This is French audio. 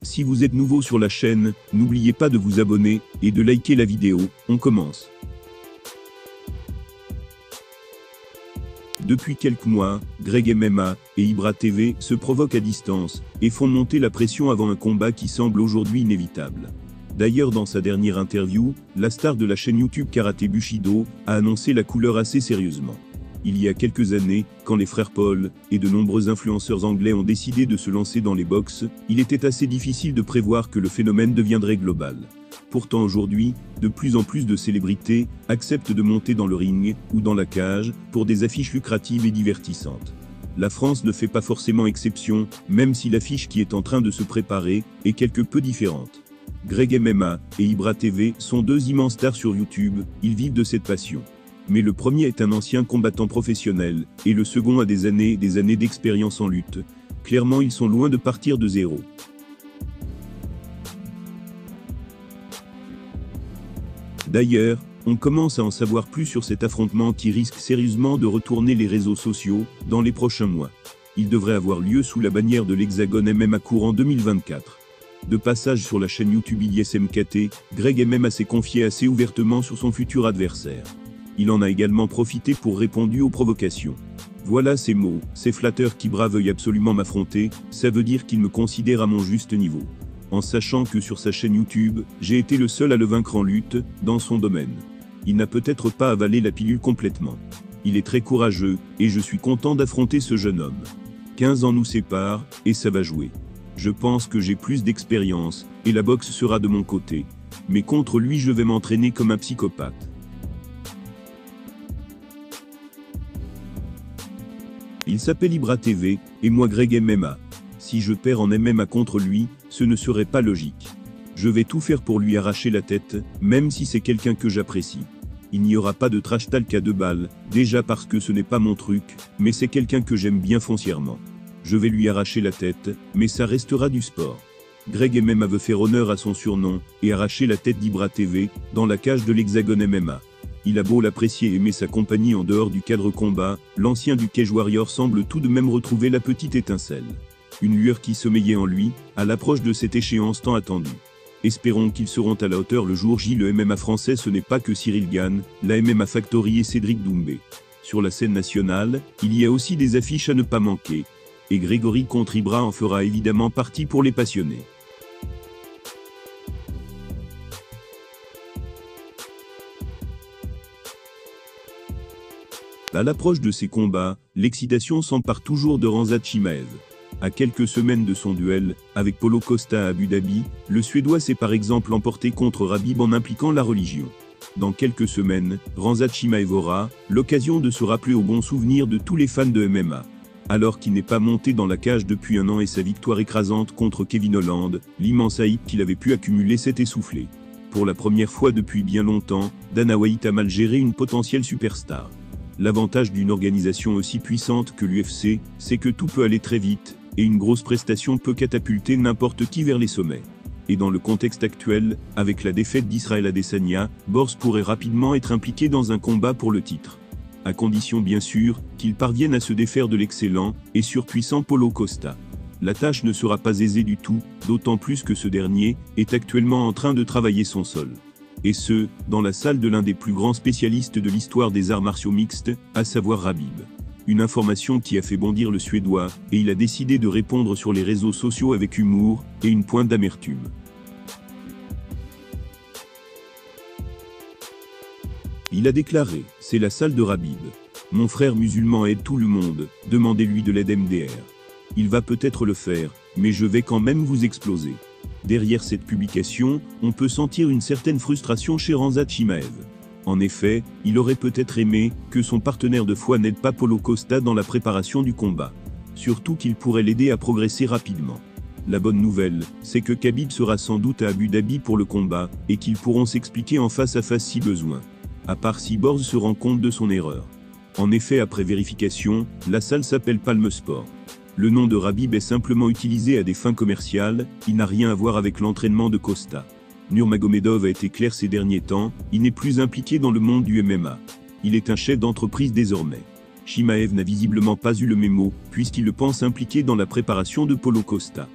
Si vous êtes nouveau sur la chaîne, n'oubliez pas de vous abonner et de liker la vidéo. On commence. Depuis quelques mois, Greg MMA et Ibra TV se provoquent à distance et font monter la pression avant un combat qui semble aujourd'hui inévitable. D'ailleurs, dans sa dernière interview, la star de la chaîne YouTube Karaté Bushido a annoncé la couleur assez sérieusement. Il y a quelques années, quand les frères Paul et de nombreux influenceurs anglais ont décidé de se lancer dans les box, il était assez difficile de prévoir que le phénomène deviendrait global. Pourtant aujourd'hui, de plus en plus de célébrités acceptent de monter dans le ring ou dans la cage pour des affiches lucratives et divertissantes. La France ne fait pas forcément exception, même si l'affiche qui est en train de se préparer est quelque peu différente. Greg MMA et Ibra TV sont deux immenses stars sur YouTube, ils vivent de cette passion. Mais le premier est un ancien combattant professionnel, et le second a des années et des années d'expérience en lutte. Clairement, ils sont loin de partir de zéro. D'ailleurs, on commence à en savoir plus sur cet affrontement qui risque sérieusement de retourner les réseaux sociaux dans les prochains mois. Il devrait avoir lieu sous la bannière de l'Hexagone MMA courant 2024. De passage sur la chaîne YouTube ISMKT, Greg MMA s'est confié assez ouvertement sur son futur adversaire. Il en a également profité pour répondre aux provocations. Voilà ces mots, c'est flatteur qu'Ibra veuille absolument m'affronter, ça veut dire qu'il me considère à mon juste niveau. En sachant que sur sa chaîne YouTube, j'ai été le seul à le vaincre en lutte, dans son domaine. Il n'a peut-être pas avalé la pilule complètement. Il est très courageux, et je suis content d'affronter ce jeune homme. 15 ans nous séparent, et ça va jouer. Je pense que j'ai plus d'expérience, et la boxe sera de mon côté. Mais contre lui je vais m'entraîner comme un psychopathe. Il s'appelle Ibra TV, et moi Greg MMA. Si je perds en MMA contre lui, ce ne serait pas logique. Je vais tout faire pour lui arracher la tête, même si c'est quelqu'un que j'apprécie. Il n'y aura pas de trash talk à 2 balles, déjà parce que ce n'est pas mon truc, mais c'est quelqu'un que j'aime bien foncièrement. Je vais lui arracher la tête, mais ça restera du sport. Greg MMA veut faire honneur à son surnom, et arracher la tête d'Ibra TV, dans la cage de l'Hexagone MMA. Il a beau l'apprécier et aimer sa compagnie en dehors du cadre combat, l'ancien du Cage Warrior semble tout de même retrouver la petite étincelle. Une lueur qui sommeillait en lui, à l'approche de cette échéance tant attendue. Espérons qu'ils seront à la hauteur le jour J. Le MMA français ce n'est pas que Cyril Gane, la MMA Factory et Cédric Doumbé. Sur la scène nationale, il y a aussi des affiches à ne pas manquer. Et Grégory contre Ibra en fera évidemment partie pour les passionnés. À l'approche de ces combats, l'excitation s'empare toujours de Khamzat Chimaev. À quelques semaines de son duel avec Paulo Costa à Abu Dhabi, le Suédois s'est par exemple emporté contre Khabib en impliquant la religion. Dans quelques semaines, Khamzat Chimaev aura l'occasion de se rappeler au bon souvenir de tous les fans de MMA. Alors qu'il n'est pas monté dans la cage depuis un an et sa victoire écrasante contre Kevin Holland, l'immense hype qu'il avait pu accumuler s'est essoufflé. Pour la première fois depuis bien longtemps, Dana White a mal géré une potentielle superstar. L'avantage d'une organisation aussi puissante que l'UFC, c'est que tout peut aller très vite, et une grosse prestation peut catapulter n'importe qui vers les sommets. Et dans le contexte actuel, avec la défaite d'Israël Adesanya, Borz pourrait rapidement être impliqué dans un combat pour le titre. À condition bien sûr, qu'il parvienne à se défaire de l'excellent et surpuissant Paulo Costa. La tâche ne sera pas aisée du tout, d'autant plus que ce dernier est actuellement en train de travailler son sol. Et ce, dans la salle de l'un des plus grands spécialistes de l'histoire des arts martiaux mixtes, à savoir Khabib. Une information qui a fait bondir le Suédois, et il a décidé de répondre sur les réseaux sociaux avec humour et une pointe d'amertume. Il a déclaré, c'est la salle de Khabib. Mon frère musulman aide tout le monde, demandez-lui de l'aide MDR. Il va peut-être le faire, mais je vais quand même vous exploser. Derrière cette publication, on peut sentir une certaine frustration chez Khamzat Chimaev. En effet, il aurait peut-être aimé que son partenaire de foi n'aide pas Paulo Costa dans la préparation du combat. Surtout qu'il pourrait l'aider à progresser rapidement. La bonne nouvelle, c'est que Khabib sera sans doute à Abu Dhabi pour le combat, et qu'ils pourront s'expliquer en face à face si besoin. À part si Borz se rend compte de son erreur. En effet, après vérification, la salle s'appelle Palm Sport. Le nom de Khabib est simplement utilisé à des fins commerciales, il n'a rien à voir avec l'entraînement de Costa. Nurmagomedov a été clair ces derniers temps, il n'est plus impliqué dans le monde du MMA. Il est un chef d'entreprise désormais. Chimaev n'a visiblement pas eu le mémo, puisqu'il le pense impliqué dans la préparation de Paulo Costa.